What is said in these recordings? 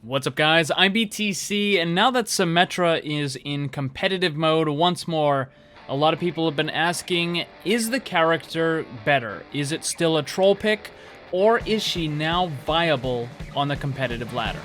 What's up, guys? I'm BTC, and now that Symmetra is in competitive mode once more, a lot of people have been asking, is the character better? Is it still a troll pick, or is she now viable on the competitive ladder?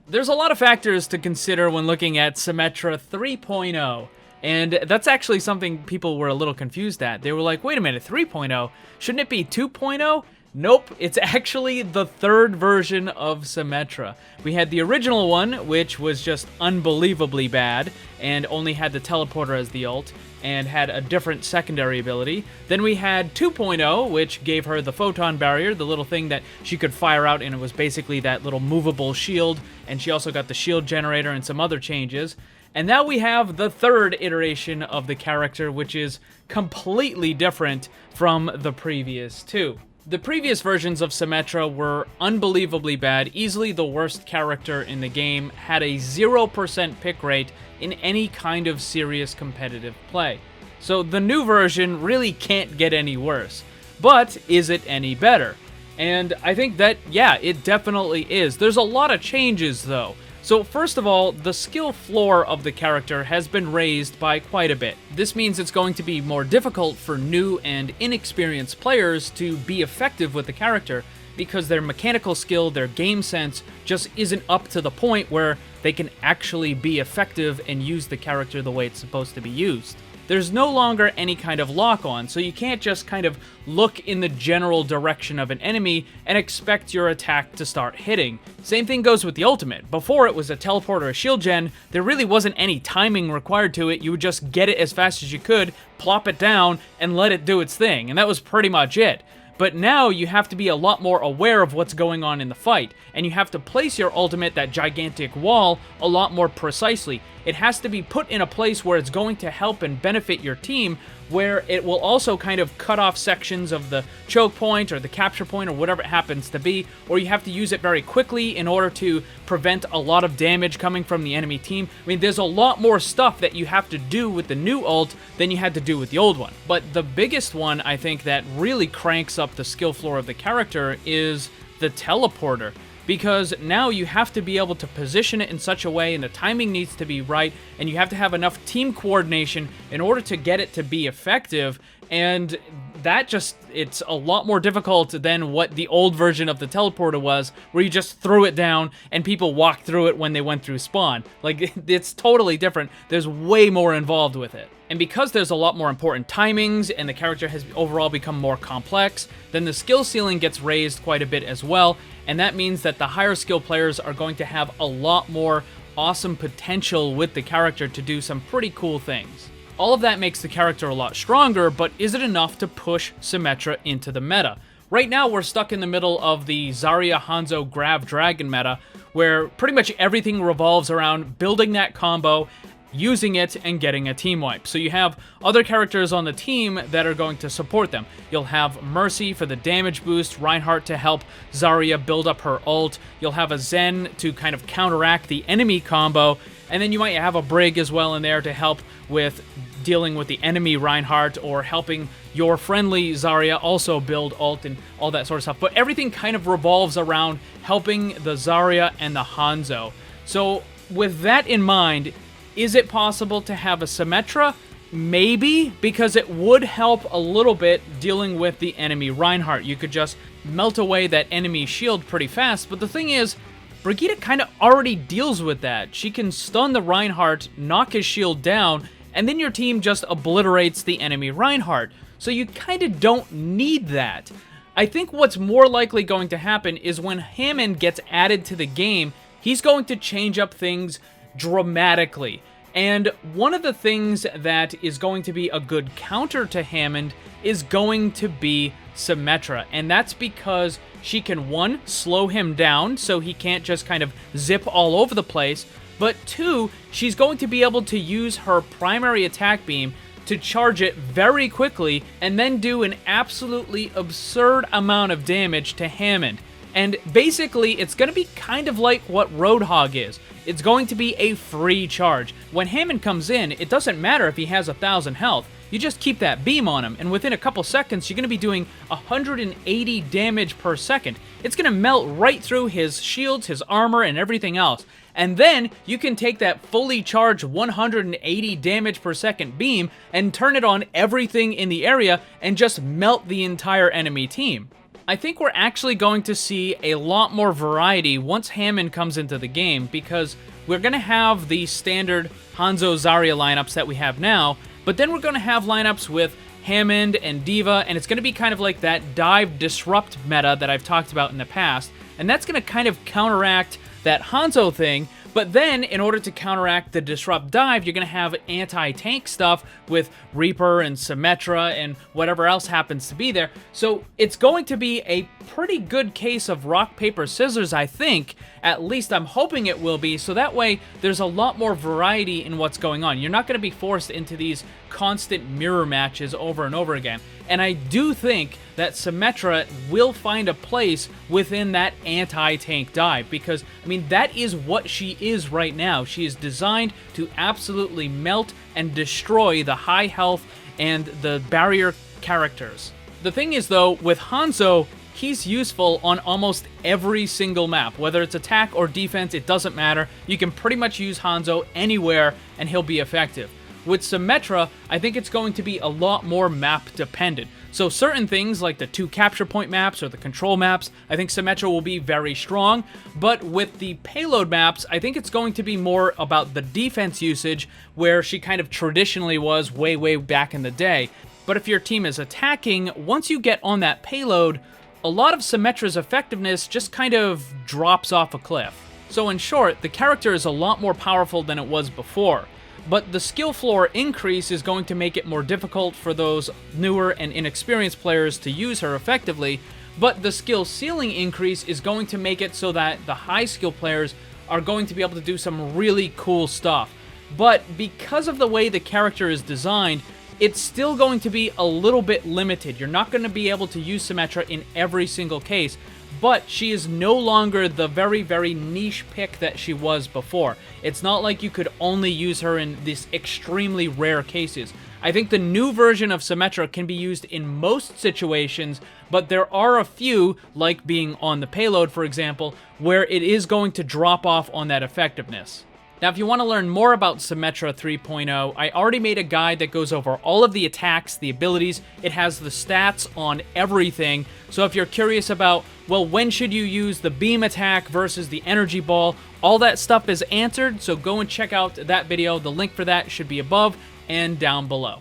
There's a lot of factors to consider when looking at Symmetra 3.0. And that's actually something people were a little confused at. They were like, wait a minute, 3.0? Shouldn't it be 2.0? Nope, it's actually the third version of Symmetra. We had the original one, which was just unbelievably bad, and only had the teleporter as the ult, and had a different secondary ability. Then we had 2.0, which gave her the photon barrier, the little thing that she could fire out, and it was basically that little movable shield, and she also got the shield generator and some other changes. And now we have the third iteration of the character, which is completely different from the previous two. The previous versions of Symmetra were unbelievably bad, easily the worst character in the game, had a 0% pick rate in any kind of serious competitive play. So the new version really can't get any worse. But is it any better? And I think that, yeah, it definitely is. There's a lot of changes, though. So first of all, the skill floor of the character has been raised by quite a bit. This means it's going to be more difficult for new and inexperienced players to be effective with the character because their mechanical skill, their game sense, just isn't up to the point where they can actually be effective and use the character the way it's supposed to be used. There's no longer any kind of lock-on, so you can't just kind of look in the general direction of an enemy and expect your attack to start hitting. Same thing goes with the ultimate. Before it was a teleport or a shield gen, there really wasn't any timing required to it. You would just get it as fast as you could, plop it down, and let it do its thing, and that was pretty much it. But now you have to be a lot more aware of what's going on in the fight, and you have to place your ultimate, that gigantic wall, a lot more precisely. It has to be put in a place where it's going to help and benefit your team, where it will also kind of cut off sections of the choke point or the capture point or whatever it happens to be, or you have to use it very quickly in order to prevent a lot of damage coming from the enemy team. I mean, there's a lot more stuff that you have to do with the new ult than you had to do with the old one. But the biggest one, I think, that really cranks up the skill floor of the character is the teleporter. Because now you have to be able to position it in such a way, and the timing needs to be right, and you have to have enough team coordination in order to get it to be effective, and that just, it's a lot more difficult than what the old version of the teleporter was, where you just threw it down and people walked through it when they went through spawn. Like, it's totally different. There's way more involved with it. And because there's a lot more important timings and the character has overall become more complex, then the skill ceiling gets raised quite a bit as well, and that means that the higher skill players are going to have a lot more awesome potential with the character to do some pretty cool things. All of that makes the character a lot stronger, but is it enough to push Symmetra into the meta? Right now, we're stuck in the middle of the Zarya Hanzo Grav Dragon meta, where pretty much everything revolves around building that combo, using it, and getting a team wipe. So you have other characters on the team that are going to support them. You'll have Mercy for the damage boost, Reinhardt to help Zarya build up her ult, you'll have a Zen to kind of counteract the enemy combo, and then you might have a Brig as well in there to help with dealing with the enemy Reinhardt or helping your friendly Zarya also build ult and all that sort of stuff. But everything kind of revolves around helping the Zarya and the Hanzo. So with that in mind, is it possible to have a Symmetra? Maybe, because it would help a little bit dealing with the enemy Reinhardt. You could just melt away that enemy shield pretty fast, but the thing is, Brigitte kind of already deals with that. She can stun the Reinhardt, knock his shield down, and then your team just obliterates the enemy Reinhardt. So you kind of don't need that. I think what's more likely going to happen is when Hammond gets added to the game, he's going to change up things dramatically. And one of the things that is going to be a good counter to Hammond is going to be Symmetra, and that's because she can, one, slow him down so he can't just kind of zip all over the place, but two, she's going to be able to use her primary attack beam to charge it very quickly and then do an absolutely absurd amount of damage to Hammond. And basically, it's going to be kind of like what Roadhog is. It's going to be a free charge. When Hammond comes in, it doesn't matter if he has 1,000 health. you just keep that beam on him, and within a couple seconds, you're going to be doing 180 damage per second. It's going to melt right through his shields, his armor, and everything else. And then you can take that fully charged 180 damage per second beam and turn it on everything in the area and just melt the entire enemy team. I think we're actually going to see a lot more variety once Hammond comes into the game, because we're going to have the standard Hanzo Zarya lineups that we have now, but then we're going to have lineups with Hammond and D.Va, and it's going to be kind of like that dive disrupt meta that I've talked about in the past, and that's going to kind of counteract that Hanzo thing. But then, in order to counteract the disrupt dive, you're going to have anti-tank stuff with Reaper and Symmetra and whatever else happens to be there. So it's going to be a pretty good case of rock, paper, scissors, I think. At least I'm hoping it will be, so that way there's a lot more variety in what's going on. You're not going to be forced into these constant mirror matches over and over again. And I do think that Symmetra will find a place within that anti-tank dive, because, I mean, that is what she is right now. She is designed to absolutely melt and destroy the high health and the barrier characters. The thing is, though, with Hanzo, he's useful on almost every single map. Whether it's attack or defense, it doesn't matter. You can pretty much use Hanzo anywhere and he'll be effective. With Symmetra, I think it's going to be a lot more map dependent. So certain things like the 2 capture point maps or the control maps, I think Symmetra will be very strong. But with the payload maps, I think it's going to be more about the defense usage, where she kind of traditionally was way back in the day. But if your team is attacking, once you get on that payload, a lot of Symmetra's effectiveness just kind of drops off a cliff. So in short, the character is a lot more powerful than it was before. But the skill floor increase is going to make it more difficult for those newer and inexperienced players to use her effectively, but the skill ceiling increase is going to make it so that the high skill players are going to be able to do some really cool stuff. But because of the way the character is designed, it's still going to be a little bit limited. You're not going to be able to use Symmetra in every single case, but she is no longer the very niche pick that she was before. It's not like you could only use her in these extremely rare cases. I think the new version of Symmetra can be used in most situations, but there are a few, like being on the payload, for example, where it is going to drop off on that effectiveness. Now, if you want to learn more about Symmetra 3.0, I already made a guide that goes over all of the attacks, the abilities. It has the stats on everything. So if you're curious about, well, when should you use the beam attack versus the energy ball, all that stuff is answered. So go and check out that video. The link for that should be above and down below.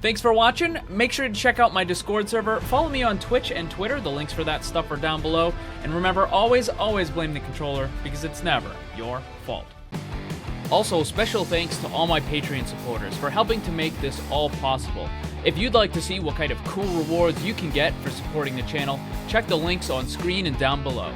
Thanks for watching. Make sure to check out my Discord server. Follow me on Twitch and Twitter. The links for that stuff are down below. And remember, always blame the controller, because it's never your fault. Also, special thanks to all my Patreon supporters for helping to make this all possible. If you'd like to see what kind of cool rewards you can get for supporting the channel, check the links on screen and down below.